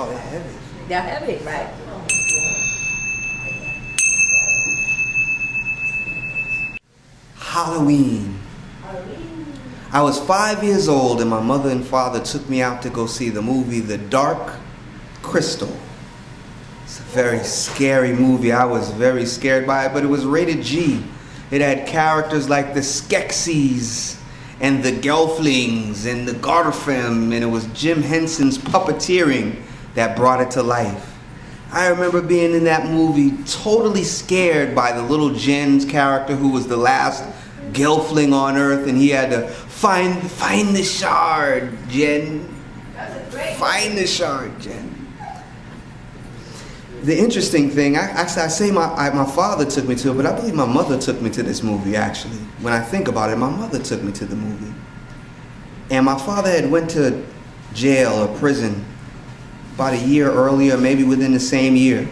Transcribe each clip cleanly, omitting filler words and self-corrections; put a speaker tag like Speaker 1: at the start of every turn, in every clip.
Speaker 1: Oh, they're heavy.
Speaker 2: They're heavy, right?
Speaker 1: Halloween. I was 5 years old and my mother and father took me out to go see the movie The Dark Crystal. It's a very scary movie. I was very scared by it, but it was rated G. It had characters like the Skeksis and the Gelflings and the Garfem, and it was Jim Henson's puppeteering that brought it to life. I remember being in that movie totally scared by the little Jen's character who was the last Gelfling on Earth, and he had to find the shard, Jen. Find the shard, Jen. The interesting thing, I say my father took me to it, but I believe my mother took me to this movie, actually. When I think about it, my mother took me to the movie. And my father had went to jail or prison about a year earlier, maybe within the same year.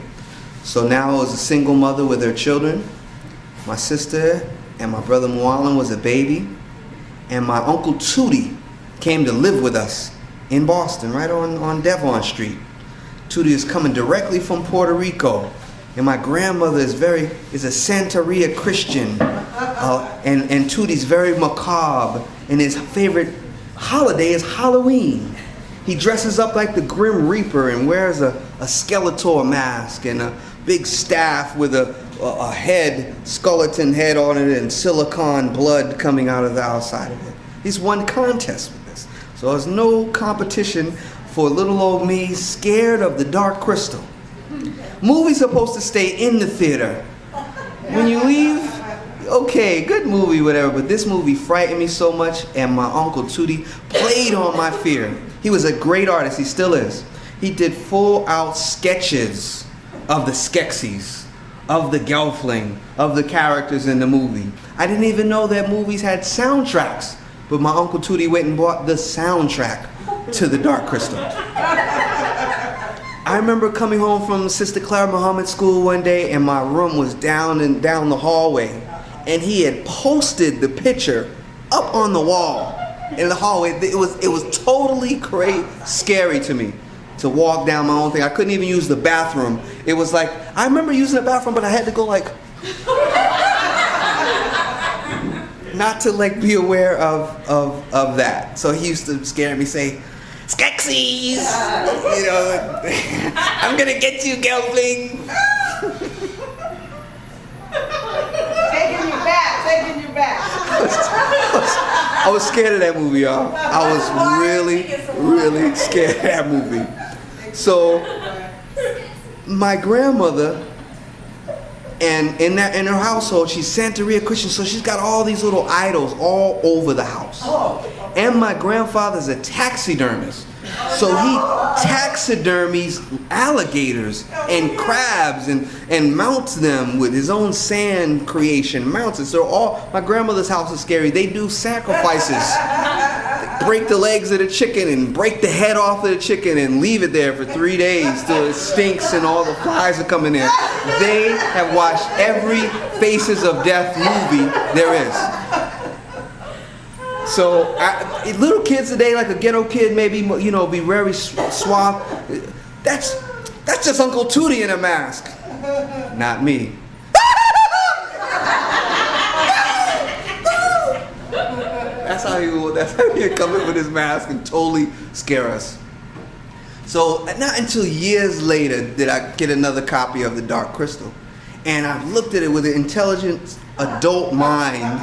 Speaker 1: So now I was a single mother with her children. My sister and my brother Mohammad was a baby. And my uncle Tootie came to live with us in Boston, right on Devon Street. Tootie is coming directly from Puerto Rico. And my grandmother is a Santeria Christian. And Tootie's very macabre. And his favorite holiday is Halloween. He dresses up like the Grim Reaper and wears a Skeletor mask and a big staff with a head, skeleton head on it, and silicone blood coming out of the outside of it. He's won contests with this. So there's no competition for little old me scared of the Dark Crystal. Movie's supposed to stay in the theater. When you leave, okay, good movie, whatever, but this movie frightened me so much, and my Uncle Tootie played on my fear. He was a great artist, he still is. He did full-out sketches of the Skeksis, of the Gelfling, of the characters in the movie. I didn't even know that movies had soundtracks, but my Uncle Tootie went and bought the soundtrack to The Dark Crystal. I remember coming home from Sister Clara Mohammed school one day, and my room was down the hallway, and he had posted the picture up on the wall in the hallway. It was totally scary to me to walk down my own thing. I couldn't even use the bathroom. It was like, I remember using the bathroom, but I had to go like, not to like be aware of that. So he used to scare me, say, Skeksis! You know, I'm gonna get you, Gelfling!
Speaker 3: Taking you back.
Speaker 1: I was scared of that movie, y'all. I was really scared of that movie. So, my grandmother, and in her household, she's Santeria Christian, so she's got all these little idols all over the house. And my grandfather's a taxidermist. So he taxidermies alligators and crabs and mounts them with his own sand creation, mounts it. So my grandmother's house is scary. They do sacrifices. They break the legs of the chicken and break the head off of the chicken and leave it there for 3 days till it stinks and all the flies are coming in. They have watched every Faces of Death movie there is. So little kids today, like a ghetto kid, maybe, you know, be very suave. That's just Uncle Tootie in a mask. Not me. That's how he would come in with his mask and totally scare us. So not until years later did I get another copy of The Dark Crystal. And I looked at it with an intelligent adult mind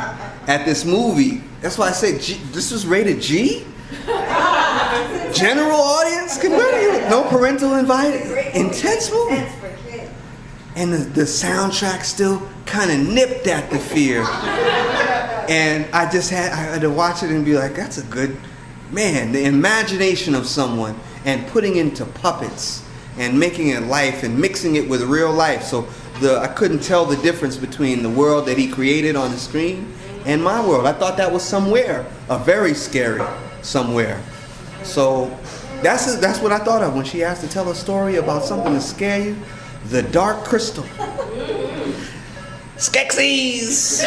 Speaker 1: at this movie. That's why I say this was rated G? General audience? No parental invited? Intense movie. And the soundtrack still kind of nipped at the fear. And I had to watch it and be like, that's a good, man, the imagination of someone and putting into puppets and making it life and mixing it with real life. So I couldn't tell the difference between the world that he created on the screen and my world. I thought that was somewhere, a very scary somewhere. So that's what I thought of when she asked to tell a story about something to scare you. The Dark Crystal. Skeksis!